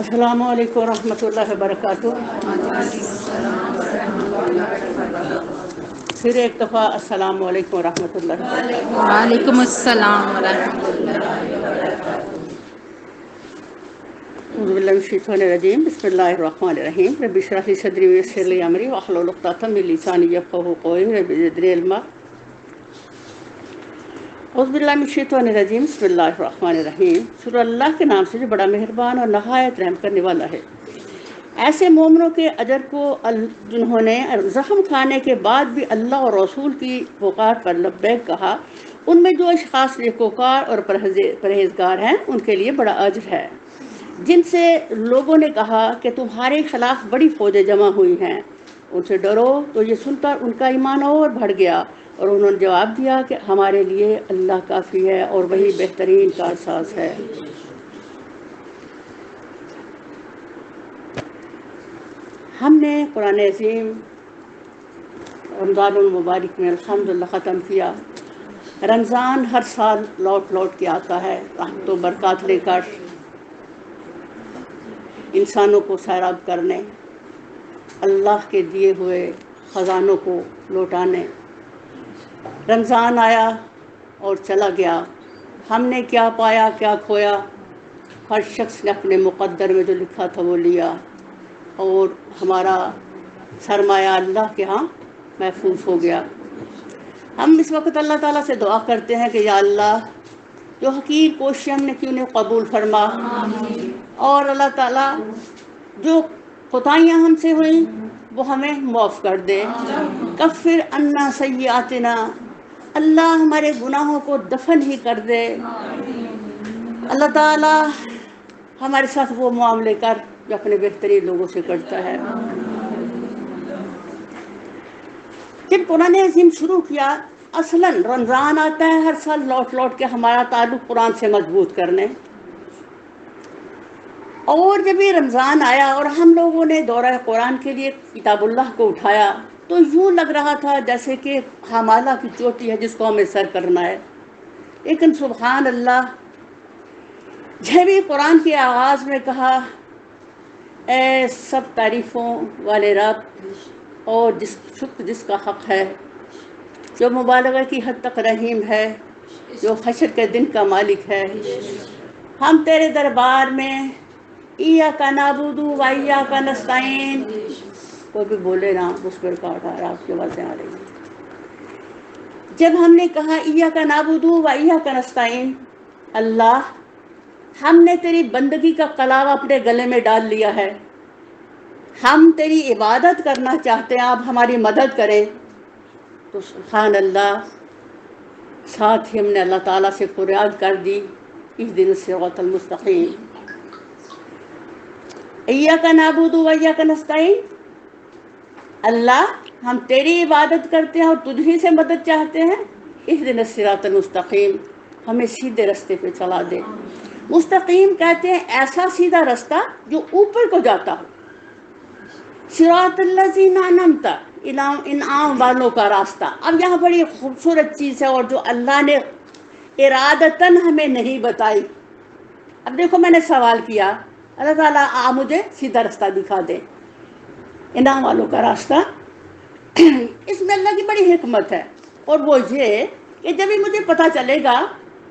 السلام علیکم ورحمۃ اللہ وبرکاتہ۔ پھر ایک دفعہ السلام علیکم ورحمۃ اللہ وبرکاتہ۔ وعلیکم السلام ورحمۃ اللہ۔ اعوذ باللہ من الشیطان الرجیم، بسم اللہ الرحمن الرحیم۔ رب اشرح لی صدری ویسر لی امری واحلل عقدۃ من لسانی یفقہوا قولی، رب زدنی علما۔ اعوذ باللہ من الشیطان الرجیم، بسم اللہ الرحمن الرحیم۔ سورہ اللہ کے نام سے جو بڑا مہربان اور نہایت رحم کرنے والا ہے۔ ایسے مومنوں کے اجر کو جنہوں نے زخم کھانے کے بعد بھی اللہ اور رسول کی پکار پر لبیک کہا، ان میں جو اشخاص نیکوکار اور پرہیزگار ہیں ان کے لیے بڑا اجر ہے۔ جن سے لوگوں نے کہا کہ تمہارے خلاف بڑی فوجیں جمع ہوئی ہیں، ان سے ڈرو، تو یہ سن کر ان کا ایمان اور بڑھ گیا، اور انہوں نے جواب دیا کہ ہمارے لیے اللہ کافی ہے اور وہی بہترین کارساز ہے۔ ہم نے قرآن عظیم رمضان المبارک میں الحمدللہ ختم کیا۔ رمضان ہر سال لوٹ لوٹ کے آتا ہے، رحمت و برکات لے کر انسانوں کو سیراب کرنے، اللہ کے دیے ہوئے خزانوں کو لوٹانے۔ رمضان آیا اور چلا گیا، ہم نے کیا پایا کیا کھویا، ہر شخص نے اپنے مقدر میں جو لکھا تھا وہ لیا، اور ہمارا سرمایہ اللہ کے ہاں محفوظ ہو گیا۔ ہم اس وقت اللہ تعالیٰ سے دعا کرتے ہیں کہ یا اللہ، جو حقیر کوششیں ہم نے کی انہیں قبول فرما، اور اللہ تعالیٰ جو خطائیاں ہم سے ہوئیں وہ ہمیں معاف کر دے۔ کفر عنا سیئاتنا، اللہ ہمارے گناہوں کو دفن ہی کر دے۔ اللہ تعالیٰ ہمارے ساتھ وہ معاملے کر جو اپنے بہترین لوگوں سے کرتا ہے۔ جب قرآن عظیم شروع کیا، اصلاً رمضان آتا ہے ہر سال لوٹ لوٹ کے ہمارا تعلق قرآن سے مضبوط کرنے، اور جب یہ رمضان آیا اور ہم لوگوں نے دورہ قرآن کے لیے کتاب اللہ کو اٹھایا تو یوں لگ رہا تھا جیسے کہ حمالہ کی چوٹی ہے جس کو ہمیں سر کرنا ہے۔ لیکن سبحان اللہ، جب بھی قرآن کے آغاز میں کہا اے سب تعریفوں والے رب، اور شکر جس کا حق ہے، جو مبالغہ کی حد تک رحیم ہے، جو حشر کے دن کا مالک ہے، ہم تیرے دربار میں ایاک نعبد و ایاک نستعین، کوئی بھی بولے نا مسکر کا اٹھا رہا، آپ کی آوازیں آ رہی ہیں۔ جب ہم نے کہا ایاک نعبد و ایاک نستعین، اللہ ہم نے تیری بندگی کا کلام اپنے گلے میں ڈال لیا ہے، ہم تیری عبادت کرنا چاہتے ہیں، آپ ہماری مدد کریں، تو سبحان اللہ، ساتھ ہی ہم نے اللہ تعالیٰ سے فریاد کر دی اہدنا الصراط المستقیم، ایاک نعبد و ایاک نستعین، اللہ ہم تیری عبادت کرتے ہیں اور تجھ ہی سے مدد چاہتے ہیں، اہدنا الصراط المستقیم، ہمیں سیدھے رستے پہ چلا دے۔ مستقیم کہتے ہیں ایسا سیدھا رستہ جو اوپر کو جاتا ہو، صراط الذین انعمت، انعام والوں کا راستہ۔ اب یہاں بڑی خوبصورت چیز ہے اور جو اللہ نے ارادتاً ہمیں نہیں بتائی۔ اب دیکھو، میں نے سوال کیا اللہ تعالیٰ مجھے سیدھا رستہ دکھا دے، انعام والوں کا راستہ۔ اس میں اللہ کی بڑی حکمت ہے، اور وہ یہ کہ جب ہی مجھے پتہ چلے گا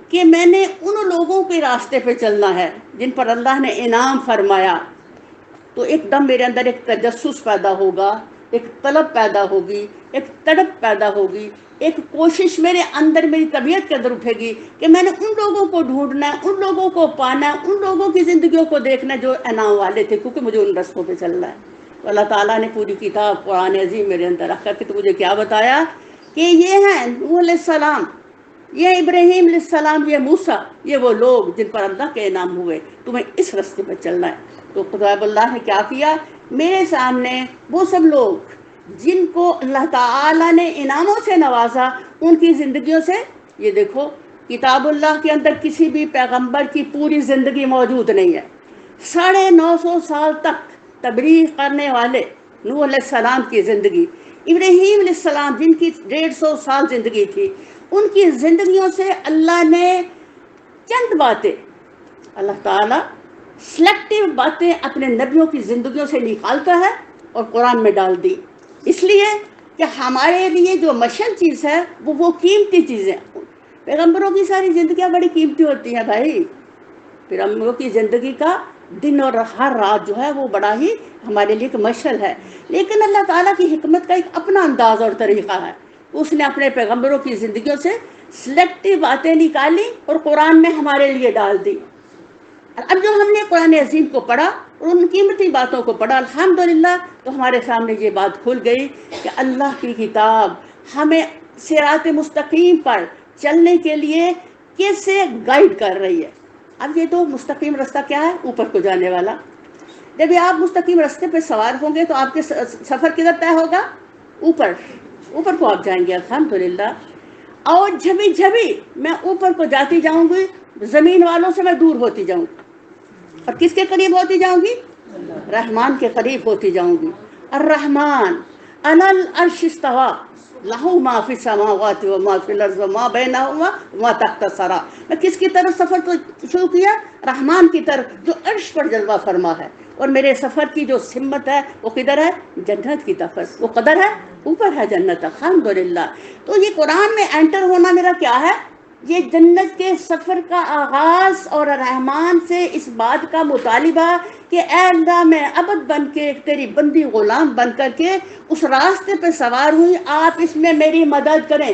کہ میں نے ان لوگوں کے راستے پہ چلنا ہے جن پر اللہ نے انعام فرمایا، تو ایک دم میرے اندر ایک تجسس پیدا ہوگا، ایک طلب پیدا ہوگی، ایک تڑپ پیدا ہوگی، ایک کوشش میرے اندر، میری طبیعت کے اندر اٹھے گی کہ میں نے ان لوگوں کو ڈھونڈنا ہے، ان لوگوں کو پانا ہے، ان لوگوں کی زندگیوں کو دیکھنا ہے جو انعام والے تھے، کیونکہ مجھے ان رستوں پہ چلنا ہے۔ تو اللہ تعالیٰ نے پوری کتاب قرآن عظیم میرے اندر رکھ کر کے تو مجھے کیا بتایا کہ یہ ہیں نوح علیہ السلام، یہ ابراہیم علیہ السلام، یہ موسیٰ، یہ وہ لوگ جن پر اللہ کے انعام ہوئے، تمہیں اس راستے پہ چلنا ہے۔ تو خدا اللہ نے کیا کیا، میرے سامنے وہ سب لوگ جن کو اللہ تعالیٰ نے انعاموں سے نوازا، ان کی زندگیوں سے، یہ دیکھو کتاب اللہ کے اندر کسی بھی پیغمبر کی پوری زندگی موجود نہیں ہے۔ 950 سال تک تبلیغ کرنے والے نوح علیہ السلام کی زندگی، ابراہیم علیہ السلام جن کی 150 سال زندگی تھی، ان کی زندگیوں سے اللہ نے چند باتیں، اللہ تعالیٰ سلیکٹیو باتیں اپنے نبیوں کی زندگیوں سے نکالتا ہے اور قرآن میں ڈال دی، اس لیے کہ ہمارے لیے جو مشن چیز ہے وہ قیمتی چیزیں، پیغمبروں کی ساری زندگیاں بڑی قیمتی ہوتی ہیں بھائی، پیغمبروں کی زندگی کا دن اور ہر رات جو ہے وہ بڑا ہی ہمارے لیے ایک مشعل ہے، لیکن اللہ تعالیٰ کی حکمت کا ایک اپنا انداز اور طریقہ ہے، اس نے اپنے پیغمبروں کی زندگیوں سے سلیکٹیو باتیں نکالی اور قرآن میں ہمارے لیے ڈال دی۔ اب جو ہم نے قرآن عظیم کو پڑھا اور ان قیمتی باتوں کو پڑھا الحمدللہ، تو ہمارے سامنے یہ بات کھل گئی کہ اللہ کی کتاب ہمیں صراط مستقیم پر چلنے کے لیے کیسے گائیڈ کر رہی ہے۔ اب یہ تو مستقیم رستہ کیا ہے؟ اوپر کو جانے والا۔ جب آپ مستقیم رستے پہ سوار ہوں گے تو آپ کے سفر کدھر طے ہوگا؟ اوپر کو آپ جائیں گے الحمدللہ۔ اور جبھی میں اوپر کو جاتی جاؤں گی، زمین والوں سے میں دور ہوتی جاؤں گی، اور کس کے قریب ہوتی جاؤں گی؟ رحمان کے قریب ہوتی جاؤں گی۔ الرحمن علی العرش استوی لہ ما فی السماوات و ما فی الارض وما بینہما وما تحت الثری۔ میں کس کی طرف سفر شروع کیا؟ رحمان کی طرف جو عرش پر جلوہ فرما ہے، اور میرے سفر کی جو سمت ہے وہ کدھر ہے؟ جنت کی طرف۔ وہ قدر ہے؟ اوپر ہے جنت الحمدللہ۔ تو یہ قرآن میں انٹر ہونا میرا کیا ہے؟ یہ جنت کے سفر کا آغاز، اور رحمان سے اس بات کا مطالبہ کہ اے اللہ میں عبد بن کے تیری بندی غلام بن کر کے اس راستے پہ سوار ہوئی، آپ اس میں میری مدد کریں،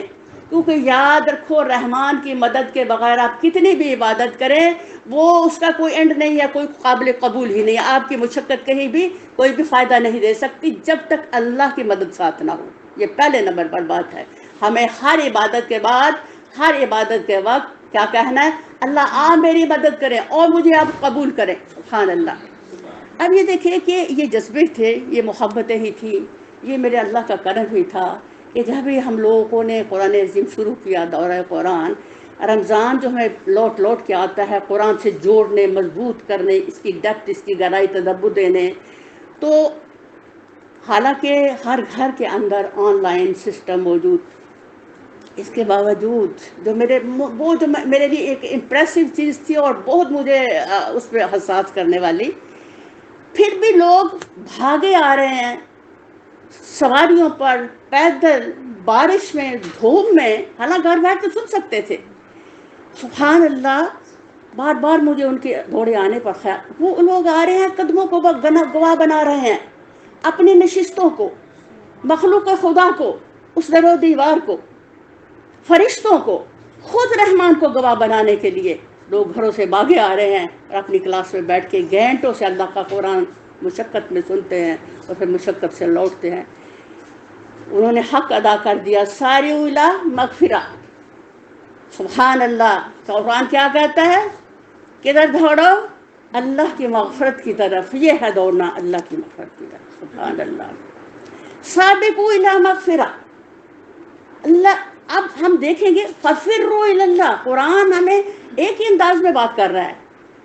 کیونکہ یاد رکھو رحمان کی مدد کے بغیر آپ کتنی بھی عبادت کریں وہ اس کا کوئی اینڈ نہیں ہے، کوئی قابل قبول ہی نہیں ہے، آپ کی مشقت کہیں بھی کوئی بھی فائدہ نہیں دے سکتی جب تک اللہ کی مدد ساتھ نہ ہو۔ یہ پہلے نمبر پر بات ہے۔ ہمیں ہر عبادت کے بعد، ہر عبادت کے وقت کیا کہنا ہے؟ اللہ آپ میری مدد کریں اور مجھے آپ قبول کریں۔ سبحان اللہ۔ اب یہ دیکھیں کہ یہ جذبے تھے، یہ محبتیں ہی تھیں، یہ میرے اللہ کا کرم ہی تھا کہ جب بھی ہم لوگوں نے قرآن عظیم شروع کیا دورہ قرآن، رمضان جو ہمیں لوٹ کے آتا ہے قرآن سے جوڑنے، مضبوط کرنے، اس کی ڈیپتھ، اس کی گہرائی تدبر دینے، تو حالانکہ ہر گھر کے اندر آن لائن سسٹم موجود، اس کے باوجود جو میرے لیے ایک امپریسو چیز تھی اور بہت مجھے اس پہ حساس کرنے والی، پھر بھی لوگ بھاگے آ رہے ہیں سواریوں پر، پیدل، بارش میں، دھوپ میں، حالانکہ گھر بیٹھ کے سن سکتے تھے۔ سبحان اللہ، بار بار مجھے ان کے دوڑے آنے پر خیال، وہ لوگ آ رہے ہیں قدموں کو گواہ بنا رہے ہیں، اپنی نشستوں کو، مخلوق خدا کو، اس در و دیوار کو، فرشتوں کو، خود رحمان کو گواہ بنانے کے لیے لوگ گھروں سے بھاگے آ رہے ہیں اور اپنی کلاس میں بیٹھ کے گھنٹوں سے اللہ کا قرآن مشقت میں سنتے ہیں اور پھر مشقت سے لوٹتے ہیں۔ انہوں نے حق ادا کر دیا، سارعوا الی مغفرہ۔ سبحان اللہ، قرآن کیا کہتا ہے؟ کدھر دوڑو؟ اللہ کی مغفرت کی طرف، یہ ہے دوڑنا اللہ کی مغفرت کی طرف۔ سبحان اللہ۔ سابقوا الی مغفرہ۔ اللہ، اب ہم دیکھیں گے ففروا الی اللہ، قرآن ہمیں ایک ہی انداز میں بات کر رہا ہے،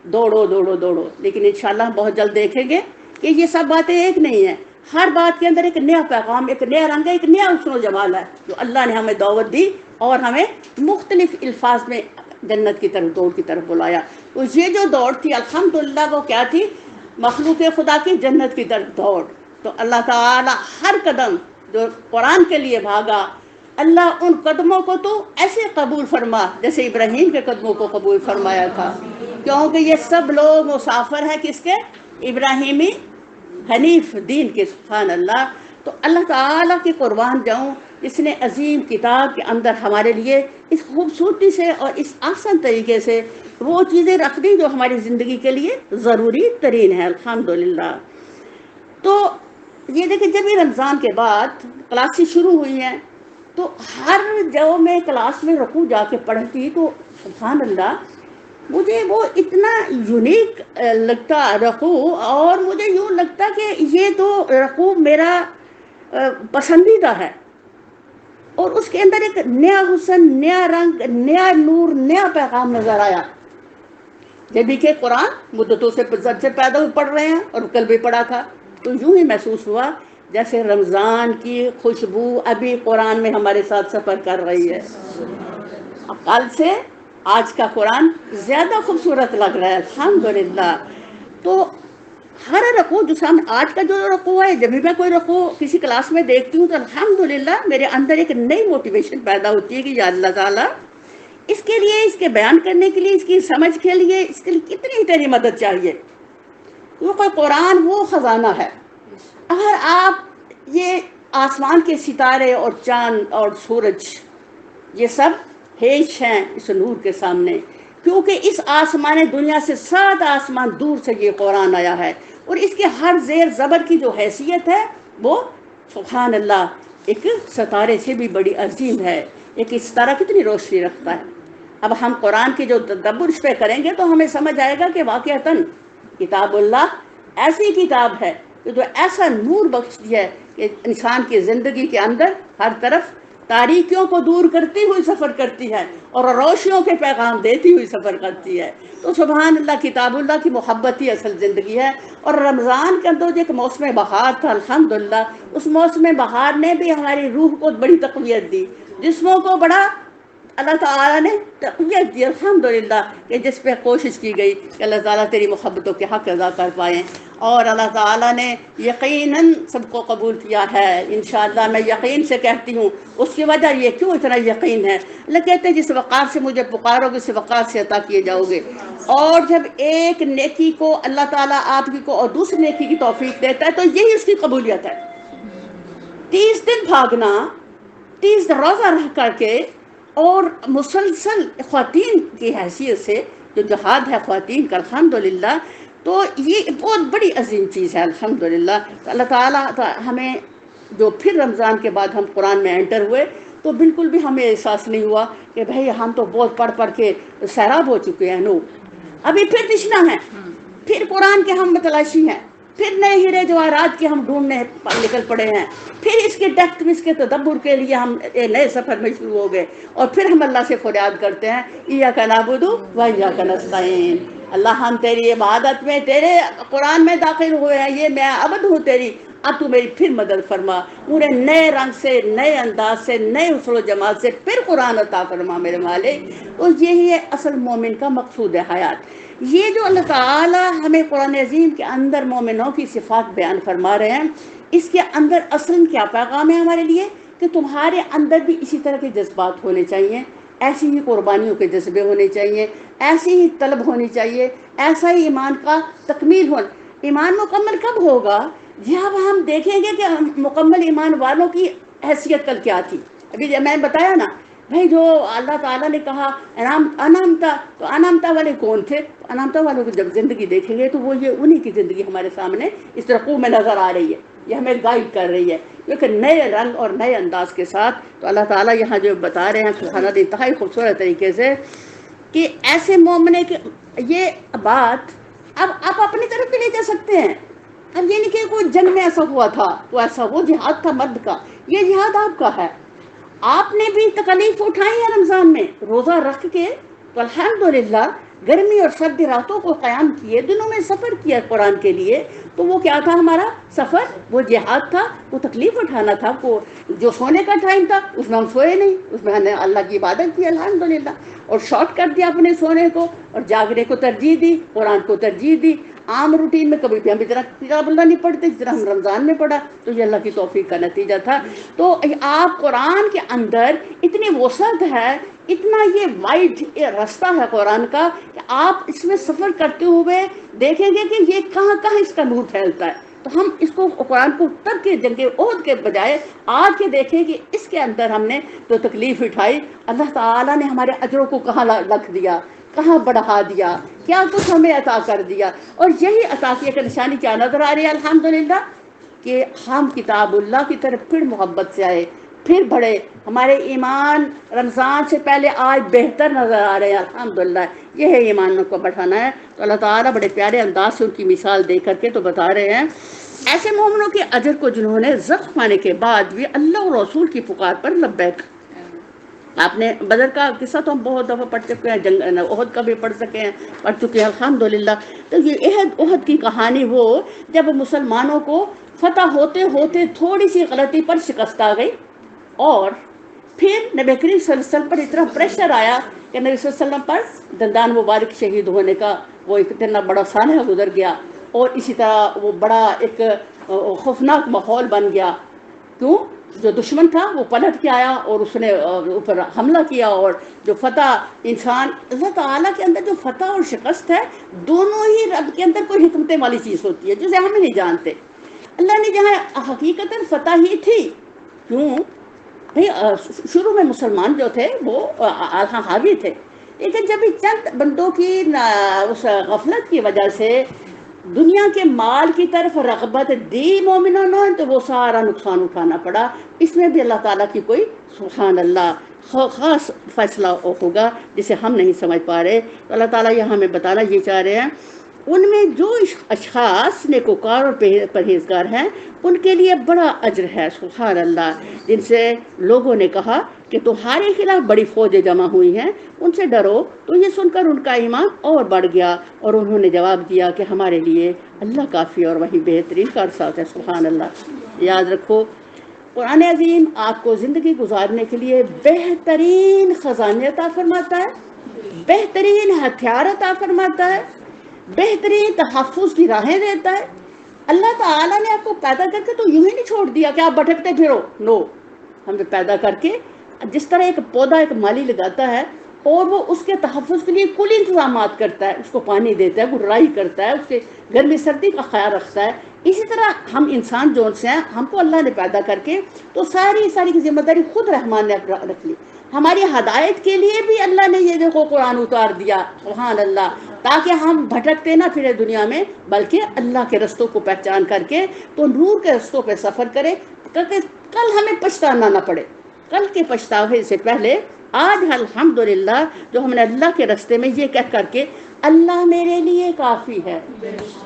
دوڑو دوڑو دوڑو، لیکن انشاءاللہ ہم بہت جلد دیکھیں گے کہ یہ سب باتیں ایک نہیں ہیں، ہر بات کے اندر ایک نیا پیغام، ایک نیا رنگ ہے، ایک نیا حسن و جمال ہے جو اللہ نے ہمیں دعوت دی اور ہمیں مختلف الفاظ میں جنت کی طرف، دوڑ کی طرف بلایا۔ تو یہ جو دوڑ تھی الحمدللہ وہ کیا تھی؟ مخلوق خدا کی جنت کی طرف دوڑ۔ تو اللہ تعالی ہر قدم جو قرآن کے لیے بھاگا، اللہ ان قدموں کو تو ایسے قبول فرما جیسے ابراہیم کے قدموں کو قبول فرمایا تھا، کیونکہ یہ سب لوگ مسافر ہیں کس کے؟ ابراہیمی حنیف دین کے۔ سبحان اللہ۔ تو اللہ تعالیٰ کی قربان جاؤں جس نے عظیم کتاب کے اندر ہمارے لیے اس خوبصورتی سے اور اس آسان طریقے سے وہ چیزیں رکھ دی جو ہماری زندگی کے لیے ضروری ترین ہے الحمدللہ۔ تو یہ دیکھیں جب یہ رمضان کے بعد کلاسیں شروع ہوئی ہیں تو ہر جو میں کلاس میں رکوع جا کے پڑھتی تو سبحان اللہ مجھے وہ اتنا یونیک لگتا رکوع، اور مجھے یوں لگتا کہ یہ تو رکوع میرا پسندیدہ ہے، اور اس کے اندر ایک نیا حسن، نیا رنگ، نیا نور، نیا پیغام نظر آیا۔ جب کہ قرآن مدتوں سے پیدا ہوئے پڑھ رہے ہیں اور کل بھی پڑھا تھا، تو یوں ہی محسوس ہوا جیسے رمضان کی خوشبو ابھی قرآن میں ہمارے ساتھ سفر کر رہی ہے۔ کل سے آج کا قرآن زیادہ خوبصورت لگ رہا ہے الحمدللہ۔ تو ہر رکوع جو سامنے آج کا جو رکوع ہے، جب بھی میں کوئی رکوع کسی کلاس میں دیکھتی ہوں تو الحمدللہ میرے اندر ایک نئی موٹیویشن پیدا ہوتی ہے کہ یا اللہ تعالیٰ اس کے لیے، اس کے بیان کرنے کے لیے، اس کی سمجھ کے لیے، اس کے لیے کتنی ہی تیری مدد چاہیے. کیونکہ قرآن وہ خزانہ ہے. اگر آپ یہ آسمان کے ستارے اور چاند اور سورج یہ سب ہیش ہیں اس نور کے سامنے، کیونکہ اس آسمان دنیا سے 7 آسمان دور سے یہ قرآن آیا ہے، اور اس کے ہر زیر زبر کی جو حیثیت ہے وہ سبحان اللہ ایک ستارے سے بھی بڑی عظیم ہے. ایک ستارہ کتنی روشنی رکھتا ہے. اب ہم قرآن کی جو تدبر اس پہ کریں گے تو ہمیں سمجھ آئے گا کہ واقعتاً کتاب اللہ ایسی کتاب ہے کہ جو ایسا نور بخشتی ہے کہ انسان کی زندگی کے اندر ہر طرف تاریکیوں کو دور کرتی ہوئی سفر کرتی ہے اور روشنیوں کے پیغام دیتی ہوئی سفر کرتی ہے. تو سبحان اللہ، کتاب اللہ کی محبت ہی اصل زندگی ہے. اور رمضان کے اندر جو ایک موسم بہار تھا، الحمدللہ اس موسم بہار نے بھی ہماری روح کو بڑی تقویت دی، جسموں کو بڑا اللہ تعالیٰ نے تقویت دی الحمدللہ، کہ جس پہ کوشش کی گئی کہ اللہ تعالیٰ تیری محبتوں کے حق ادا کر پائیں. اور اللہ تعالیٰ نے یقیناً سب کو قبول کیا ہے انشاءاللہ. میں یقین سے کہتی ہوں. اس کی وجہ یہ کیوں اتنا یقین ہے؟ اللہ کہتے ہیں جس وقار سے مجھے پکارو گے اس وقار سے عطا کیے جاؤ گے. اور جب ایک نیکی کو اللہ تعالیٰ آپ کو اور دوسری نیکی کی توفیق دیتا ہے تو یہی اس کی قبولیت ہے. 30 دن بھاگنا، 30 روزہ رہ کر کے، اور مسلسل خواتین کی حیثیت سے جو جہاد ہے خواتین کا الحمدللہ، تو یہ بہت بڑی عظیم چیز ہے الحمدللہ. اللہ تعالیٰ ہمیں جو پھر رمضان کے بعد ہم قرآن میں انٹر ہوئے تو بالکل بھی ہمیں احساس نہیں ہوا کہ بھئی ہم تو بہت پڑھ پڑھ کے سیراب ہو چکے ہیں. نو، ابھی پھر تشنا ہے، پھر قرآن کے ہم متلاشی ہیں، پھر نئے ہیرے جواہرات کے ہم ڈھونڈنے نکل پڑے ہیں، پھر اس کے ڈیپتھ میں، اس کے تدبر کے لیے ہم نئے سفر میں شروع ہو گئے. اور پھر ہم اللہ سے فریاد کرتے ہیں ایاک نعبد و ایاک نستعین. اللہ ہم تیری عبادت میں، تیرے قرآن میں داخل ہوئے ہیں، یہ میں عبد ہوں تیری، اب تو میری پھر مدد فرما، پورے نئے رنگ سے، نئے انداز سے، نئے حسن و جمال سے پھر قرآن عطا فرما میرے مالک. تو یہی ہے اصل مومن کا مقصود حیات. یہ جو اللہ تعالیٰ ہمیں قرآن عظیم کے اندر مومنوں کی صفات بیان فرما رہے ہیں، اس کے اندر اصل کیا پیغام ہے ہمارے لیے؟ کہ تمہارے اندر بھی اسی طرح کے جذبات ہونے چاہیے، ایسی ہی قربانیوں کے جذبے ہونے چاہیے، ایسی ہی طلب ہونی چاہیے، ایسا ہی ایمان کا تکمیل ہونا. ایمان مکمل کب ہوگا؟ جب ہم دیکھیں گے کہ مکمل ایمان والوں کی حیثیت کل کیا تھی. ابھی میں نے بتایا نا بھائی، جو اللہ تعالیٰ نے کہا انعامتا، تو انعامتا والے کون تھے؟ انعامتا والوں کو جب زندگی دیکھیں گے تو وہ یہ انہی کی زندگی ہمارے سامنے اس رقوع میں نظر آ رہی ہے، یہ ہمیں گائیڈ کر رہی ہے، کیونکہ نئے رنگ اور نئے انداز کے ساتھ. تو اللہ تعالیٰ یہاں جو بتا رہے ہیں سبحانہ انتہائی خوبصورت طریقے سے کہ ایسے مومنے کے یہ بات اب آپ اپنی طرف بھی لے جا سکتے ہیں. اب یہ نہیں کہ کوئی جنگ میں ایسا ہوا تھا تو ایسا، وہ جہاد تھا مرد کا، یہ جہاد آپ کا ہے. آپ نے بھی تکلیف اٹھائی ہے رمضان میں روزہ رکھ کے، تو الحمدللہ گرمی اور سردی راتوں کو قیام کیے، دنوں میں سفر کیا قرآن کے لیے. تو وہ کیا تھا ہمارا سفر؟ وہ جہاد تھا، وہ تکلیف اٹھانا تھا. وہ جو سونے کا ٹائم تھا اس میں ہم سوئے نہیں، اس میں ہم نے اللہ کی عبادت کی الحمدللہ، اور شارٹ کر دیا اپنے سونے کو، اور جاگنے کو ترجیح دی، قرآن کو ترجیح دی. عام روٹین میں کبھی بھی ہم اتنا کتاب اللہ نہیں پڑھتے جس طرح ہم رمضان میں پڑھا. تو یہ اللہ کی توفیق کا نتیجہ تھا. تو آپ قرآن کے اندر اتنی وسعت ہے، اتنا یہ وائڈ راستہ ہے قرآن کا کہ آپ اس میں سفر کرتے ہوئے دیکھیں گے کہ یہ کہاں کہاں اس کا نور پھیلتا ہے. تو ہم اس کو قرآن کو تب کے جنگ عہد کے بجائے آج کے دیکھیں کہ اس کے اندر ہم نے جو تکلیف اٹھائی، اللہ تعالیٰ نے ہمارے اجروں کو کہاں رکھ دیا، کہاں بڑھا دیا، کیا کچھ ہمیں عطا کر دیا. اور یہی عطا کی ایک نشانی کیا نظر آ رہی ہے الحمدللہ، کہ ہم کتاب اللہ کی طرف پھر محبت سے آئے، پھر بڑھے. ہمارے ایمان رمضان سے پہلے آج بہتر نظر آ رہے ہیں الحمدللہ. یہ ہے ایمان کو بڑھانا ہے. تو اللہ تعالیٰ بڑے پیارے انداز سے ان کی مثال دے کر کے تو بتا رہے ہیں ایسے مومنوں کے اجر کو جنہوں نے زخم آنے کے بعد بھی اللہ اور رسول کی پکار پر لبیک. آپ نے بدر کا قصہ تو ہم بہت دفعہ پڑھ چکے ہیں، جنگ احد کا بھی پڑھ چکے ہیں الحمدللہ. تو یہ احد کی کہانی وہ جب مسلمانوں کو فتح ہوتے ہوتے تھوڑی سی غلطی پر شکست آ گئی، اور پھر نبی کریم صلی اللہ علیہ وسلم پر اتنا پریشر آیا کہ نبی صلی اللہ علیہ وسلم پر دندان مبارک شہید ہونے کا وہ اتنا بڑا سانحہ گزر گیا. اور اسی طرح وہ بڑا ایک خوفناک ماحول بن گیا. کیوں؟ جو دشمن تھا وہ پلٹ کے آیا اور اس نے اوپر حملہ کیا, اور جو فتح انسان, اللہ تعالیٰ کے اندر جو فتح اور شکست ہے دونوں ہی رب کے اندر کوئی حکمتیں والی چیز ہوتی ہے جسے ہم نہیں جانتے. اللہ نے جہاں حقیقتاً فتح ہی تھی. کیوں بھئی شروع میں مسلمان جو تھے وہ حاوی تھے, لیکن جب چند بندوں کی اس غفلت کی وجہ سے دنیا کے مال کی طرف رغبت دی مومنوں نے تو وہ سارا نقصان اٹھانا پڑا. اس میں بھی اللہ تعالیٰ کی کوئی سبحان اللہ خاص فیصلہ ہوگا جسے ہم نہیں سمجھ پا رہے. تو اللہ تعالیٰ یہاں ہمیں بتانا یہ چاہ رہے ہیں ان میں جو اشخاص نیکوکار اور پرہیزگار ہیں ان کے لیے بڑا اجر ہے. سبحان اللہ. جن سے لوگوں نے کہا کہ تمہارے خلاف بڑی فوجیں جمع ہوئی ہیں, ان سے ڈرو, تو یہ سن کر ان کا ایمان اور بڑھ گیا اور انہوں نے جواب دیا کہ ہمارے لیے اللہ کافی اور وہی بہترین کارساز ہے. سبحان اللہ. یاد رکھو قرآن عظیم آپ کو زندگی گزارنے کے لیے بہترین خزانے عطا فرماتا ہے, بہترین ہتھیار عطا فرماتا ہے, بہترین تحفظ کی راہیں دیتا ہے. اللہ تعالیٰ نے آپ کو پیدا کر کے تو یوں ہی نہیں چھوڑ دیا کہ آپ بھٹکتے پھرو. نو, ہمیں پیدا کر کے جس طرح ایک پودا ایک مالی لگاتا ہے اور وہ اس کے تحفظ کے لیے کل انتظامات کرتا ہے, اس کو پانی دیتا ہے, گڈرائی کرتا ہے, اس کے گرمی سردی کا خیال رکھتا ہے, اسی طرح ہم انسان جو سے ہیں ہم کو اللہ نے پیدا کر کے تو ساری کی ذمہ داری خود رحمان نے رکھ لی. ہماری ہدایت کے لیے بھی اللہ نے یہ دیکھو قرآن اتار دیا. سبحان اللہ. تاکہ ہم بھٹکتے نہ پھرے دنیا میں بلکہ اللہ کے رستوں کو پہچان کر کے تو نور کے رستوں پہ سفر کرے, کل ہمیں پچھتانا نہ پڑے. کل کے پچھتاوے سے پہلے آج الحمدللہ جو ہم نے اللہ کے رستے میں یہ کہہ کر کے اللہ میرے لیے کافی ہے.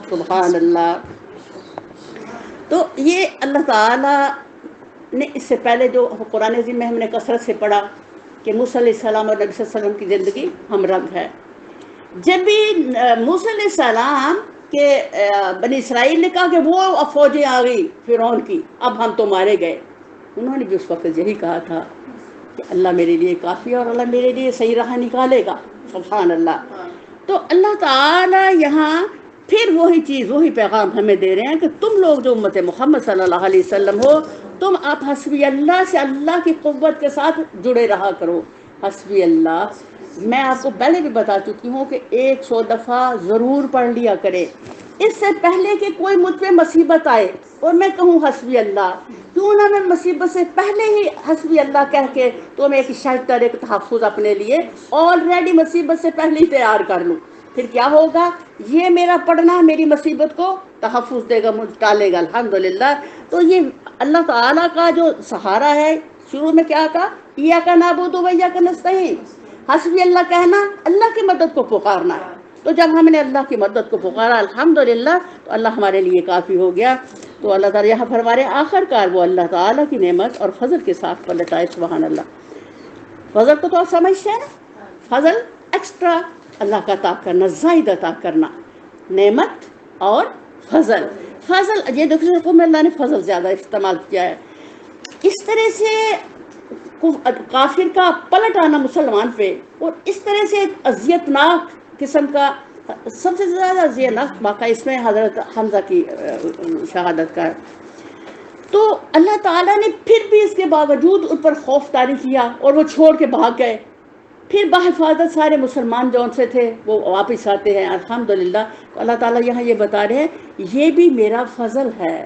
سبحان اللہ. تو یہ اللہ تعالیٰ نے اس سے پہلے جو قرآن عظیم میں ہم نے کثرت سے پڑھا کہ موسیٰ علیہ السلام اور نبی صلی اللہ علیہ وسلم کی زندگی ہم رنگ ہے. جب بھی موسیٰ علیہ السلام کے بنی اسرائیل نے کہا کہ وہ فوجیں آ گئی فرعون کی, اب ہم تو مارے گئے, انہوں نے بھی اس وقت یہی کہا تھا کہ اللہ میرے لیے کافی ہے اور اللہ میرے لیے صحیح راہ نکالے گا. سبحان اللہ. تو اللہ تعالیٰ یہاں پھر وہی چیز وہی پیغام ہمیں دے رہے ہیں کہ تم لوگ جو امت محمد صلی اللہ علیہ وسلم ہو, تم آپ حسبی اللہ سے اللہ کی قوت کے ساتھ جڑے رہا کرو. حسبی اللہ میں آپ کو پہلے بھی بتا چکی ہوں کہ 100 دفعہ ضرور پڑھ لیا کرے اس سے پہلے کہ کوئی مجھ پہ مصیبت آئے اور میں کہوں حسبی اللہ. کیوں نہ میں مصیبت سے پہلے ہی حسبی اللہ کہہ کے تو میں ایک شیطان ایک تحفظ اپنے لیے آلریڈی مصیبت سے پہلے ہی تیار کر لوں. پھر کیا ہوگا, یہ میرا پڑھنا میری مصیبت کو تحفظ دے گا, مجھ ٹالے گا. الحمدللہ. تو یہ اللہ تعالیٰ کا جو سہارا ہے, شروع میں کیا کہا, ایاک نعبد و ایاک نستعین. حسبی اللہ کہنا اللہ کی مدد کو پکارنا ہے. تو جب ہم نے اللہ کی مدد کو پکارا الحمدللہ تو اللہ ہمارے لیے کافی ہو گیا. تو اللہ تعالیٰ یہاں فرما رہے آخر کار وہ اللہ تعالیٰ کی نعمت اور فضل کے ساتھ پلٹائے. سبحان اللہ. فضل کو تو آپ سمجھتے ہیں نا, فضل ایکسٹرا اللہ کا عطا کرنا, زائد عطا کرنا, نعمت اور فضل. فضل یہ دیکھو میں اللہ نے فضل زیادہ استعمال کیا ہے. اس طرح سے کافر کا پلٹ آنا مسلمان پہ اور اس طرح سے اذیت ناک قسم کا, سب سے زیادہ اذیت ناک واقعہ اس میں حضرت حمزہ کی شہادت کا ہے. تو اللہ تعالیٰ نے پھر بھی اس کے باوجود ان پر خوف طاری کیا اور وہ چھوڑ کے بھاگ گئے. پھر بحفاظت سارے مسلمان جو ان سے تھے وہ واپس آتے ہیں الحمدللہ. تو اللہ تعالیٰ یہاں یہ بتا رہے ہیں یہ بھی میرا فضل ہے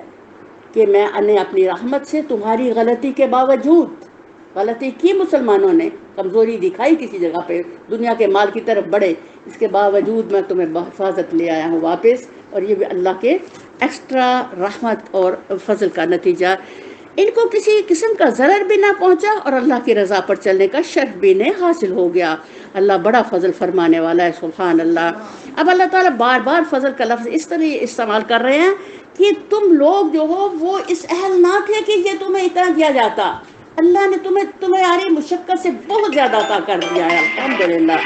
کہ میں نے اپنی رحمت سے تمہاری غلطی کے باوجود, غلطی کی مسلمانوں نے, کمزوری دکھائی کسی جگہ پہ, دنیا کے مال کی طرف بڑھے, اس کے باوجود میں تمہیں بحفاظت لے آیا ہوں واپس. اور یہ بھی اللہ کے ایکسٹرا رحمت اور فضل کا نتیجہ. ان کو کسی قسم کا ضرر بھی نہ پہنچا اور اللہ کی رضا پر چلنے کا شرف بھی انہیں حاصل ہو گیا. اللہ بڑا فضل فرمانے والا ہے. سبحان اللہ. اب اللہ تعالیٰ بار بار فضل کا لفظ اس طرح استعمال کر رہے ہیں کہ تم لوگ جو ہو وہ اس اہل نہ تھے کہ یہ تمہیں اتنا دیا جاتا. اللہ نے تمہاری مشقت سے بہت زیادہ عطا کر دیا ہے. الحمدللہ.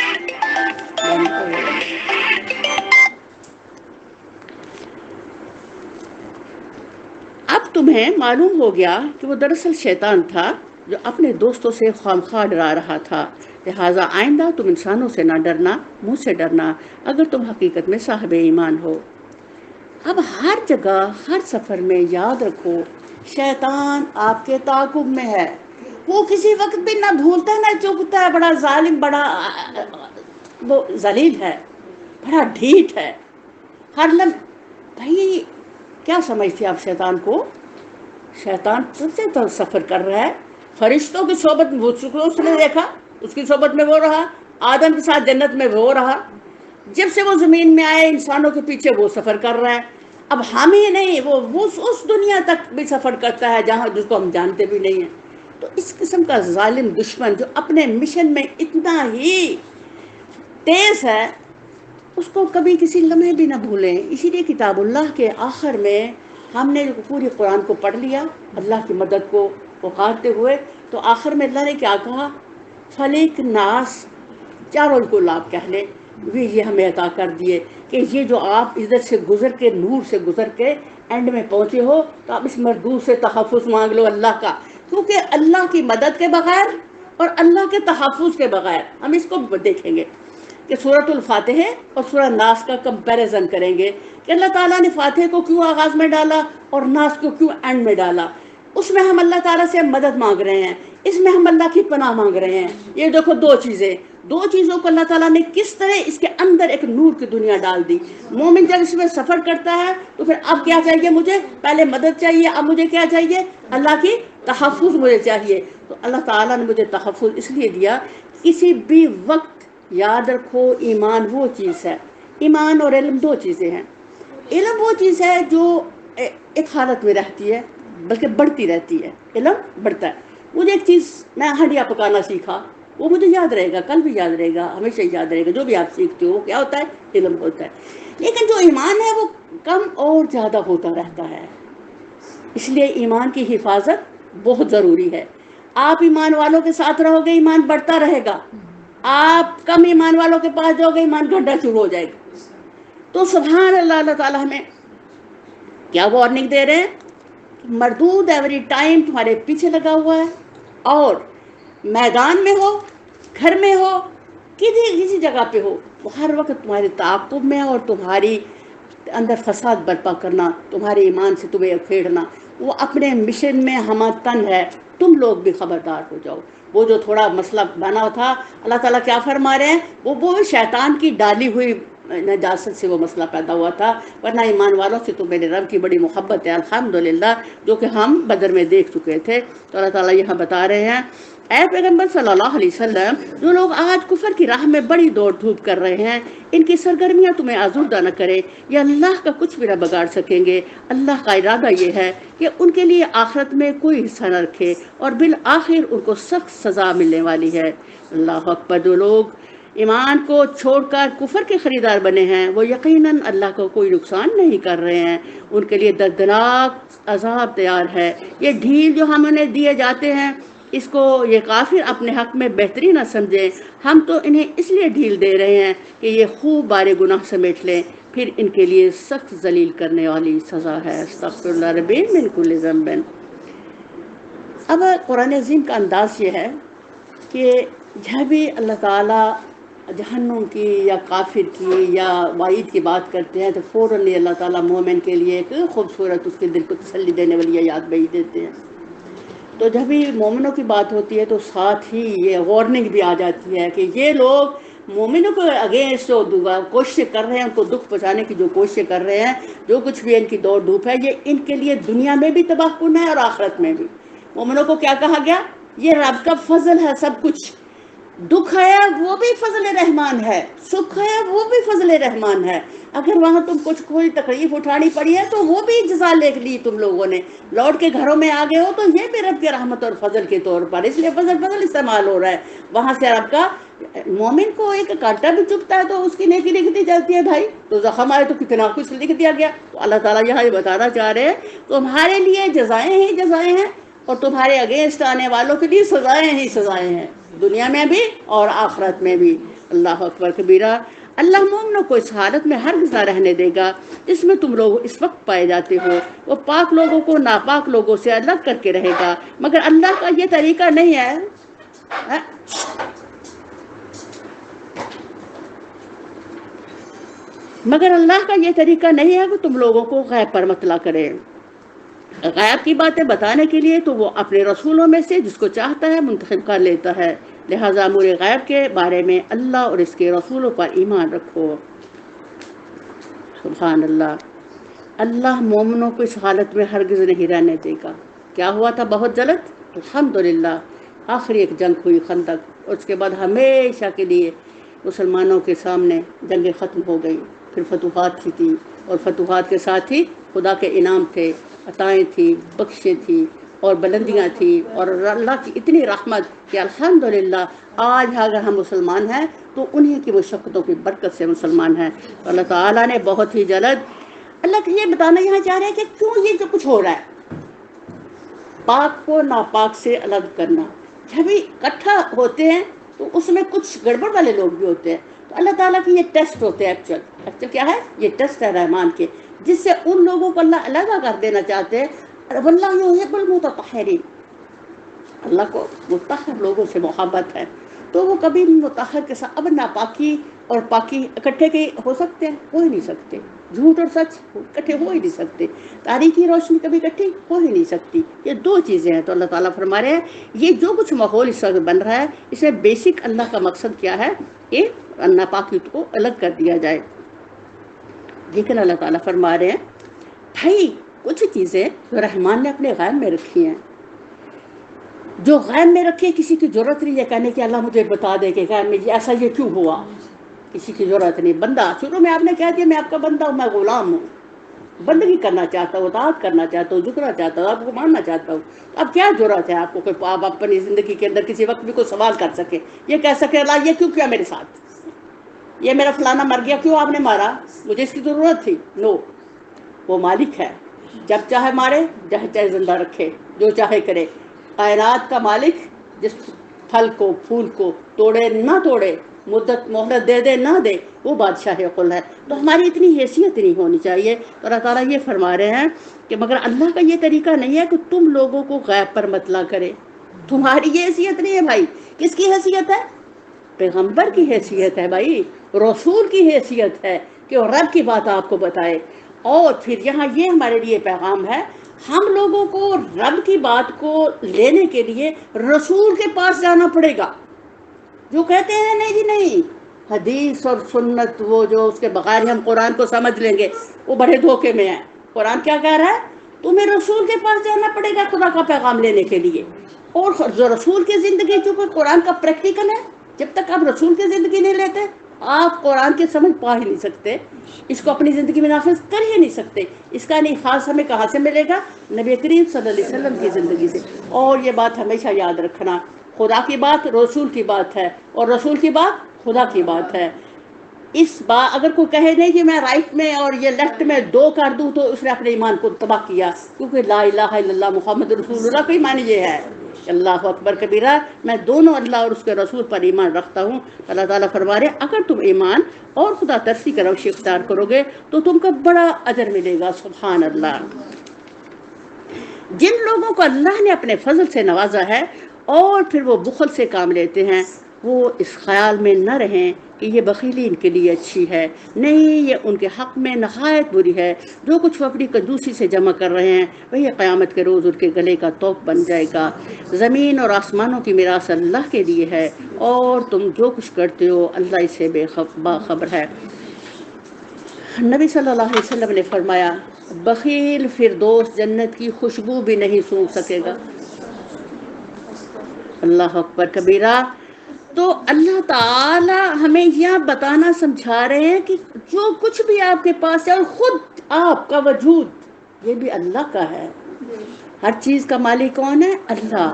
اب تمہیں معلوم ہو گیا کہ وہ دراصل شیطان تھا جو اپنے دوستوں سے خامخواہ ڈرا رہا تھا. لہٰذا آئندہ تم انسانوں سے نہ ڈرنا, مجھ سے ڈرنا اگر تم حقیقت میں صاحب ایمان ہو. اب ہر جگہ ہر سفر میں یاد رکھو شیطان آپ کے تعاقب میں ہے، وہ کسی وقت بھی نہ بھولتا ہے نہ چوکتا ہے، بڑا ظالم، بڑا وہ ذلیل ہے، بڑا ڈھیٹ ہے ہر لمحہ۔ بھائی کیا سمجھتے آپ شیطان کو؟ شیطان تجھ سے تو سفر کر رہا ہے، فرشتوں کی صحبت میں اس نے دیکھا، اس کی صحبت میں وہ رہا، آدم کے ساتھ جنت میں وہ رہا، جب سے وہ زمین میں آئے انسانوں کے پیچھے وہ سفر کر رہا ہے۔ اب ہم ہی نہیں، وہ اس دنیا تک بھی سفر کرتا ہے جہاں جس کو ہم جانتے بھی نہیں ہیں۔ تو اس قسم کا ظالم دشمن جو اپنے مشن میں اتنا ہی تیز ہے، اس کو کبھی کسی لمحے بھی نہ بھولیں۔ اسی لیے کتاب اللہ کے آخر میں ہم نے پوری قرآن کو پڑھ لیا اللہ کی مدد کو پکارتے ہوئے، تو آخر میں اللہ نے کیا کہا؟ فلک ناس، چاروں کو لاب کہہ لیں، وہ یہ ہمیں عطا کر دیے کہ یہ جو آپ ادھر سے گزر کے، نور سے گزر کے اینڈ میں پہنچے ہو، تو آپ اس مردود سے تحفظ مانگ لو اللہ کا، کیونکہ اللہ کی مدد کے بغیر اور اللہ کے تحفظ کے بغیر، ہم اس کو دیکھیں گے کہ سورۃ الفاتحہ اور سورہ ناس کا کمپیریزن کریں گے کہ اللہ تعالیٰ نے فاتحہ کو کیوں آغاز میں ڈالا اور ناس کو کیوں اینڈ میں ڈالا۔ اس میں ہم اللہ تعالیٰ سے مدد مانگ رہے ہیں، اس میں ہم اللہ کی پناہ مانگ رہے ہیں۔ یہ دیکھو دو چیزوں کو اللہ تعالیٰ نے کس طرح اس کے اندر ایک نور کی دنیا ڈال دی۔ مومن جب اس میں سفر کرتا ہے تو پھر اب کیا چاہیے مجھے؟ پہلے مدد چاہیے، اب مجھے کیا چاہیے؟ اللہ کی تحفظ مجھے چاہیے۔ تو اللہ تعالیٰ نے مجھے تحفظ اس لیے دیا، کسی بھی وقت یاد رکھو ایمان وہ چیز ہے، ایمان اور علم دو چیزیں ہیں۔ علم وہ چیز ہے جو ایک حالت میں رہتی ہے بلکہ بڑھتی رہتی ہے، علم بڑھتا ہے۔ مجھے ایک چیز، میں ہنڈیا پکانا سیکھا، وہ مجھے یاد رہے گا، کل بھی یاد رہے گا، ہمیشہ یاد رہے گا۔ جو بھی آپ سیکھتے ہو وہ کیا ہوتا ہے؟ علم ہوتا ہے۔ لیکن جو ایمان ہے وہ کم اور زیادہ ہوتا رہتا ہے، اس لیے ایمان کی حفاظت بہت ضروری ہے۔ آپ ایمان والوں کے ساتھ رہو گے، ایمان بڑھتا رہے گا۔ آپ کم ایمان والوں کے پاس جاؤ گے، ایمان گھٹنا شروع ہو جائے گا۔ تو سبحان اللہ، اللہ تعالیٰ ہمیں کیا وارننگ دے رہے ہیں؟ مردود ایوری ٹائم تمہارے پیچھے لگا ہوا ہے، اور میدان میں ہو، گھر میں ہو، کسی جگہ پہ ہو، وہ ہر وقت تمہارے تعاقب میں ہے، اور تمہاری اندر فساد برپا کرنا، تمہارے ایمان سے تمہیں اکھیڑنا، وہ اپنے مشن میں ہمہ تن ہے۔ تم لوگ بھی خبردار ہو جاؤ۔ وہ جو تھوڑا مسئلہ بنا تھا، اللہ تعالیٰ کیا فرما رہے ہیں؟ وہ شیطان کی ڈالی ہوئی نجاست سے وہ مسئلہ پیدا ہوا تھا، ورنہ ایمان والوں سے تو میرے رب کی بڑی محبت ہے الحمدللہ، جو کہ ہم بدر میں دیکھ چکے تھے۔ تو اللہ تعالیٰ یہاں بتا رہے ہیں، اے پیغمبر صلی اللہ علیہ وسلم، جو لوگ آج کفر کی راہ میں بڑی دوڑ دھوپ کر رہے ہیں، ان کی سرگرمیاں تمہیں آزردہ نہ کرے، یہ اللہ کا کچھ بھی نہ بگاڑ سکیں گے۔ اللہ کا ارادہ یہ ہے کہ ان کے لیے آخرت میں کوئی حصہ نہ رکھے، اور بالآخر ان کو سخت سزا ملنے والی ہے۔ اللہ اکبر۔ جو لوگ ایمان کو چھوڑ کر کفر کے خریدار بنے ہیں، وہ یقیناً اللہ کو کوئی نقصان نہیں کر رہے ہیں، ان کے لیے دردناک عذاب تیار ہے۔ یہ ڈھیل جو ہم انہیں دیے جاتے ہیں، اس کو یہ کافر اپنے حق میں بہتری نہ سمجھیں، ہم تو انہیں اس لیے ڈھیل دے رہے ہیں کہ یہ خوب بارے گناہ سمیٹ لیں، پھر ان کے لیے سخت ذلیل کرنے والی سزا ہے۔ استغفر اللہ ربی من کل ذنب۔ اب قرآن عظیم کا انداز یہ ہے کہ جب بھی اللہ تعالیٰ جہنم کی یا کافر کی یا وعید کی بات کرتے ہیں، تو فوراً اللہ تعالیٰ مومن کے لیے ایک خوبصورت، اس کے دل کو تسلی دینے والی آیات بھیج دیتے ہیں۔ تو جب بھی مومنوں کی بات ہوتی ہے تو ساتھ ہی یہ وارننگ بھی آ جاتی ہے کہ یہ لوگ مومنوں کو اگینسٹ جو کوششیں کر رہے ہیں، ان کو دکھ پہنچانے کی جو کوششیں کر رہے ہیں، جو کچھ بھی ان کی دوڑ دھوپ ہے، یہ ان کے لیے دنیا میں بھی تباہ کن ہے اور آخرت میں بھی۔ مومنوں کو کیا کہا گیا؟ یہ رب کا فضل ہے سب کچھ، دکھ ہے وہ بھی فضل رحمان ہے، سکھ ہے وہ بھی فضل رحمان ہے۔ اگر وہاں تم کچھ کوئی تکلیف اٹھانی پڑی ہے تو وہ بھی جزا لے لی تم لوگوں نے، لوٹ کے گھروں میں آ گئے ہو تو یہ بھی رب کی رحمت اور فضل کے طور پر، اس لیے فضل استعمال ہو رہا ہے۔ وہاں سے رب کا مومن کو ایک کانٹا بھی چبھتا ہے تو اس کی نیکی لکھ دی جاتی ہے بھائی، تو زخم آئے تو کتنا کچھ لکھ دیا گیا۔ تو اللہ تعالیٰ یہاں یہ بتانا چاہ رہے ہیں تمہارے لیے جزائیں ہی جزائیں ہیں، اور تمہارے اگینسٹ آنے والوں کے لیے سزائیں ہی سزائیں ہیں، دنیا میں بھی اور آخرت میں بھی۔ اللہ اکبر کبیرہ۔ اللہ مومنوں کو اس حالت میں ہرگز نہ رہنے دے گا جس میں تم لوگ اس وقت پائے جاتے ہو۔ وہ پاک لوگوں کو ناپاک لوگوں سے الگ کر کے رہے گا، مگر اللہ کا یہ طریقہ نہیں ہے۔ مگر اللہ کا یہ طریقہ نہیں ہے کہ تم لوگوں کو غیب پر مطلع کرے. غیب کی باتیں بتانے کے لیے تو وہ اپنے رسولوں میں سے جس کو چاہتا ہے منتخب کر لیتا ہے. لہذا امور غیب کے بارے میں اللہ اور اس کے رسولوں پر ایمان رکھو. سبحان اللہ. اللہ مومنوں کو اس حالت میں ہرگز نہیں رہنے دے گا. کیا ہوا تھا بہت جلد؟ الحمدللہ آخری ایک جنگ ہوئی خندق، اور اس کے بعد ہمیشہ کے لیے مسلمانوں کے سامنے جنگیں ختم ہو گئی. پھر فتوحات کی تھی، اور فتوحات کے ساتھ ہی خدا کے انعام تھے، عطائیں تھی، بخشیں تھی، اور بلندیاں تھی، اور اللہ کی اتنی رحمت کہ الحمدللہ آج اگر ہم مسلمان ہیں تو انہی کی مشقتوں کی برکت سے مسلمان ہیں. تو اللہ تعالیٰ نے بہت ہی جلد اللہ یہ بتانا یہاں چاہ رہے ہیں کہ کیوں یہ جو کچھ ہو رہا ہے، پاک کو ناپاک سے الگ کرنا. جب اکٹھا ہوتے ہیں تو اس میں کچھ گڑبڑ والے لوگ بھی ہوتے ہیں. تو اللہ تعالیٰ کی یہ ٹیسٹ ہوتے ہیں. ایکچوئل کیا ہے؟ یہ ٹیسٹ ہے رحمان کے، جس سے ان لوگوں کو اللہ علیحدہ کر دینا چاہتے ہیں. واللہ یحب المطہرین، اللہ کو مطہر لوگوں سے محبت ہے. تو وہ کبھی مطہر کے ساتھ اب ناپاکی اور پاکی اکٹھے ہو سکتے ہیں؟ ہو ہی نہیں سکتے. جھوٹ اور سچ اکٹھے ہو ہی نہیں سکتے. تاریکی روشنی کبھی اکٹھی ہو ہی نہیں سکتی. یہ دو چیزیں ہیں. تو اللہ تعالیٰ فرما رہے ہیں یہ جو کچھ ماحول اس وقت بن رہا ہے اس میں بیسک اللہ کا مقصد کیا ہے کہ ناپاکی کو الگ کر دیا جائے. لیکن اللہ تعالیٰ فرما رہے ہیں بھائی کچھ چیزیں جو رحمان نے اپنے غیب میں رکھی ہیں، جو غیب میں رکھے کسی کی ضرورت نہیں ہے کہنے کہ اللہ مجھے بتا دے کہ غیب میں ایسا یہ کیوں ہوا. کسی کی ضرورت نہیں. بندہ شروع میں آپ نے کہہ دیا میں آپ کا بندہ ہوں، میں غلام ہوں، بندگی کرنا چاہتا ہوں، اطاعت کرنا چاہتا ہوں، جھکنا چاہتا ہوں، آپ کو ماننا چاہتا ہوں. اب کیا ضرورت ہے آپ کو کہ آپ اپنی زندگی کے اندر کسی وقت بھی کوئی سوال کر سکے، یہ کہہ سکے اللہ یہ کیوں کیا میرے ساتھ، یہ میرا فلانا مر گیا کیوں آپ نے مارا، مجھے اس کی ضرورت تھی. نو، وہ مالک ہے، جب چاہے مارے، جب چاہے زندہ رکھے، جو چاہے کرے. کائنات کا مالک جس پھل کو پھول کو توڑے نہ توڑے، مدت مہلت دے دے نہ دے، وہ بادشاہ قل ہے. تو ہماری اتنی حیثیت نہیں ہونی چاہیے. تو اللہ تعالیٰ یہ فرما رہے ہیں کہ مگر اللہ کا یہ طریقہ نہیں ہے کہ تم لوگوں کو غیب پر مطلع کرے. تمہاری یہ حیثیت نہیں ہے بھائی. کس کی حیثیت ہے؟ پیغمبر کی حیثیت ہے بھائی، رسول کی حیثیت ہے کہ وہ رب کی بات آپ کو بتائے. اور پھر یہاں یہ ہمارے لیے پیغام ہے ہم لوگوں کو رب کی بات کو لینے کے لیے رسول کے پاس جانا پڑے گا. جو کہتے ہیں نہیں جی نہیں حدیث اور سنت وہ جو اس کے بغیر ہم قرآن کو سمجھ لیں گے، وہ بڑے دھوکے میں ہیں. قرآن کیا کہہ رہا ہے؟ تمہیں رسول کے پاس جانا پڑے گا خدا کا پیغام لینے کے لیے. اور جو رسول کی زندگی جو کہ قرآن کا پریکٹیکل ہے، جب تک آپ رسول کی زندگی نہیں لیتے آپ قرآن کی سمجھ پا ہی نہیں سکتے، اس کو اپنی زندگی میں نافذ کر ہی نہیں سکتے. اس کا انعکاس ہمیں کہاں سے ملے گا؟ نبی کریم صلی اللہ علیہ وسلم کی زندگی سے. اور یہ بات ہمیشہ یاد رکھنا، خدا کی بات رسول کی بات ہے، اور رسول کی بات خدا کی بات ہے. اس بات اگر کوئی کہے نہیں کہ میں رائٹ میں اور یہ لیفٹ میں دو کر دوں تو اس نے اپنے ایمان کو تباہ کیا. کیونکہ لا الہ الا اللہ محمد رسول اللہ کا ایمان یہ ہے، اللہ اکبر کبیرہ، میں دونوں اللہ اور اس کے رسول پر ایمان رکھتا ہوں. اللہ تعالیٰ فرما رہے اگر تم ایمان اور خدا ترسی کا روش اختیار کرو گے تو تم کو بڑا اجر ملے گا. سبحان اللہ. جن لوگوں کو اللہ نے اپنے فضل سے نوازا ہے اور پھر وہ بخل سے کام لیتے ہیں، وہ اس خیال میں نہ رہیں کہ یہ بخیلی ان کے لیے اچھی ہے. نہیں، یہ ان کے حق میں نہایت بری ہے. جو کچھ وہ اپنی کنجوسی سے جمع کر رہے ہیں وہی قیامت کے روز ان کے گلے کا توق بن جائے گا. زمین اور آسمانوں کی میراث اللہ کے لیے ہے، اور تم جو کچھ کرتے ہو اللہ اس سے باخبر ہے. نبی صلی اللہ علیہ وسلم نے فرمایا بخیل فردوس جنت کی خوشبو بھی نہیں سونگھ سکے گا. اللہ اکبر کبیرہ. تو اللہ تعالی ہمیں یہ بتانا سمجھا رہے ہیں کہ جو کچھ بھی آپ کے پاس ہے اور خود آپ کا وجود یہ بھی اللہ کا ہے. ہر چیز کا مالک کون ہے؟ اللہ.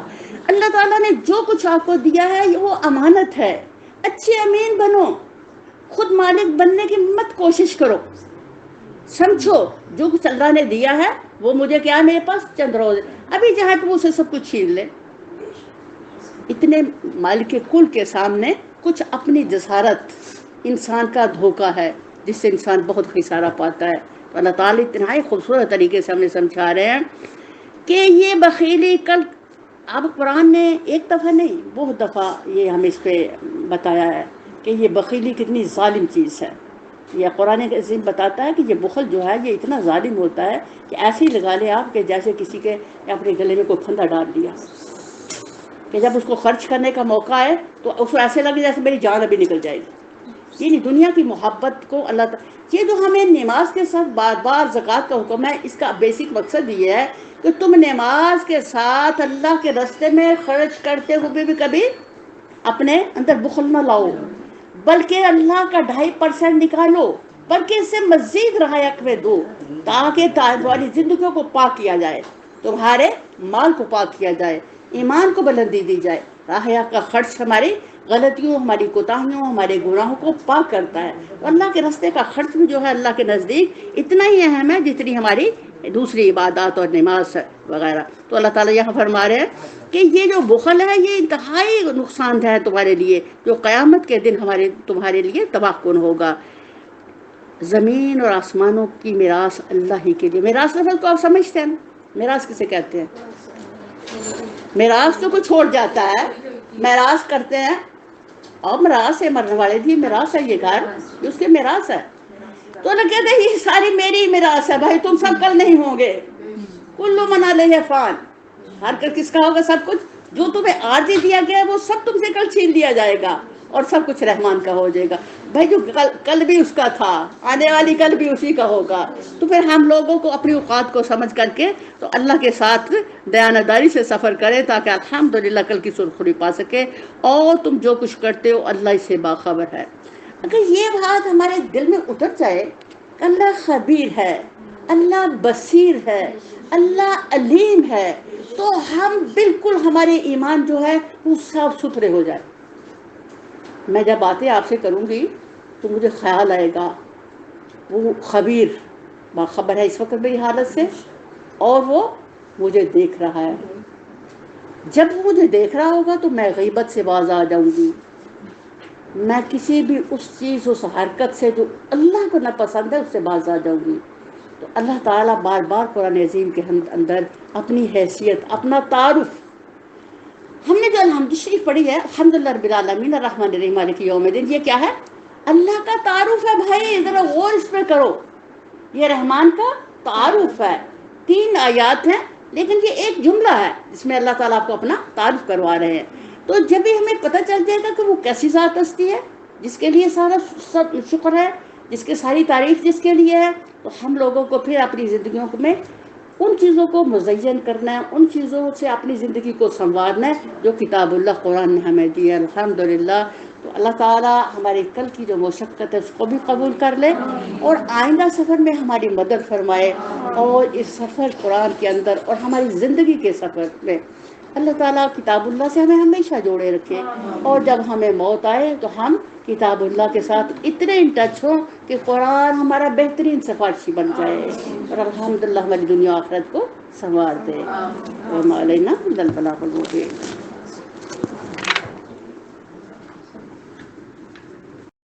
اللہ تعالیٰ نے جو کچھ آپ کو دیا ہے وہ امانت ہے. اچھے امین بنو، خود مالک بننے کی مت کوشش کرو. سمجھو جو کچھ اللہ نے دیا ہے وہ مجھے کیا ہے، میرے پاس چند روز ابھی جہاں تو اسے سب کچھ چھین لے. اتنے مالک کل کے سامنے کچھ اپنی جسارت انسان کا دھوکہ ہے جس سے انسان بہت خسارہ پاتا ہے. تو اللہ تعالیٰ اتنا خوبصورت طریقے سے ہمیں سمجھا رہے ہیں کہ یہ بخیلی کل اب قرآن نے ایک دفعہ نہیں بہت دفعہ یہ ہمیں اس پہ بتایا ہے کہ یہ بخیلی کتنی ظالم چیز ہے. یہ قرآن عظیم بتاتا ہے کہ یہ بخل جو ہے یہ اتنا ظالم ہوتا ہے کہ ایسے ہی لگا لیں آپ کہ جیسے کسی کے اپنے گلے میں کوئی پھندا ڈال دیا، کہ جب اس کو خرچ کرنے کا موقع آئے تو اس کو ایسے لگے جیسے میری جان ابھی نکل جائے گی۔ یعنی دنیا کی محبت کو اللہ تعالیٰ، یہ جو ہمیں نماز کے ساتھ بار بار زکوٰۃ کا حکم ہے، اس کا بیسک مقصد یہ ہے کہ تم نماز کے ساتھ اللہ کے راستے میں خرچ کرتے ہوئے بھی کبھی اپنے اندر بخل نہ لاؤ، بلکہ اللہ کا 2.5% نکالو، بلکہ اس سے مزید رعایت میں دو، تاکہ تمہاری زندگیوں کو پاک کیا جائے، تمہارے مال کو پاک کیا جائے، ایمان کو بلندی دی جائے۔ راہ حق کا خرچ ہماری غلطیوں، ہماری کوتاہیوں، ہمارے گناہوں کو پاک کرتا ہے۔ تو اللہ کے راستے کا خرچ بھی جو ہے اللہ کے نزدیک اتنا ہی اہم ہے جتنی ہماری دوسری عبادات اور نماز وغیرہ۔ تو اللہ تعالیٰ یہاں فرما رہے ہیں کہ یہ جو بخل ہے یہ انتہائی نقصان دہ ہے تمہارے لیے، جو قیامت کے دن تمہارے لیے تباہ کن ہوگا۔ زمین اور آسمانوں کی میراث اللہ ہی کے لیے۔ میراث لفظ کو آپ سمجھتے ہیں نا؟ میراث کسے کہتے ہیں؟ میراث تو کوئی چھوڑ جاتا ہے، میراث کرتے ہیں، اور میراث ہے مرنے والے دی میراث ہے، یہ گھر یہ اس کے میراث ہے۔ تو اللہ کہتے ہیں یہ ساری میری میراث ہے بھائی، تم سب کل نہیں ہوں گے، کلو من علیہ فان، ہر کل کس کا ہوگا؟ سب کچھ جو تمہیں عارضی دیا گیا ہے وہ سب تم سے کل چھین لیا جائے گا، اور سب کچھ رحمان کا ہو جائے گا۔ بھائی جو کل بھی اس کا تھا، آنے والی کل بھی اسی کا ہوگا۔ تو پھر ہم لوگوں کو اپنی اوقات کو سمجھ کر کے تو اللہ کے ساتھ دیانتداری سے سفر کریں، تاکہ الحمدللہ کل کی سرخری پا سکے، اور تم جو کچھ کرتے ہو اللہ اس سے باخبر ہے۔ اگر یہ بات ہمارے دل میں اتر جائے کہ اللہ خبیر ہے، اللہ بصیر ہے، اللہ علیم ہے، تو ہم بالکل ہمارے ایمان جو ہے وہ صاف ستھرے ہو جائے۔ میں جب باتیں آپ سے کروں گی تو مجھے خیال آئے گا وہ خبیر باخبر ہے اس وقت میری حالت سے، اور وہ مجھے دیکھ رہا ہے۔ جب وہ مجھے دیکھ رہا ہوگا تو میں غیبت سے باز آ جاؤں گی، میں کسی بھی اس چیز اس حرکت سے جو اللہ کو ناپسند ہے اس سے باز آ جاؤں گی۔ تو اللہ تعالیٰ بار بار قرآن عظیم کے اندر اپنی حیثیت، اپنا تعارف، ہم نے جو الحمد شریف پڑھی ہے الحمدللہ رب العالمین الرحمن الرحیم مالک یوم الدین، یہ کیا ہے؟ اللہ کا تعارف ہے بھائی، ذرا غور اس پہ کرو، یہ رحمان کا تعارف ہے۔ 3 آیات ہیں لیکن یہ ایک جملہ ہے جس میں اللہ تعالیٰ آپ کو اپنا تعارف کروا رہے ہیں۔ تو جب بھی ہمیں پتہ چل جائے گا کہ وہ کیسی ذات ہستی ہے جس کے لیے سارا سب شکر ہے، جس کے ساری تعریف جس کے لیے ہے، تو ہم لوگوں کو پھر اپنی زندگیوں میں ان چیزوں کو مزین کرنا ہے، ان چیزوں سے اپنی زندگی کو سنوارنا ہے جو کتاب اللہ قرآن نے ہمیں دی ہے۔ الحمدللہ۔ تو اللہ تعالیٰ ہماری کل کی جو مشقت ہے اس کو بھی قبول کر لے، اور آئندہ سفر میں ہماری مدد فرمائے، اور اس سفر قرآن کے اندر اور ہماری زندگی کے سفر میں اللہ تعالیٰ کتاب اللہ سے ہمیں ہمیشہ جوڑے رکھے، اور جب ہمیں موت آئے تو ہم کتاب اللہ کے ساتھ اتنے ان ٹچ ہوں کہ قرآن ہمارا بہترین سفارشی بن جائے، اور الحمدللہ ہماری دنیا آخرت کو سنوار دے۔ وما علینا الا البلاغ المبین۔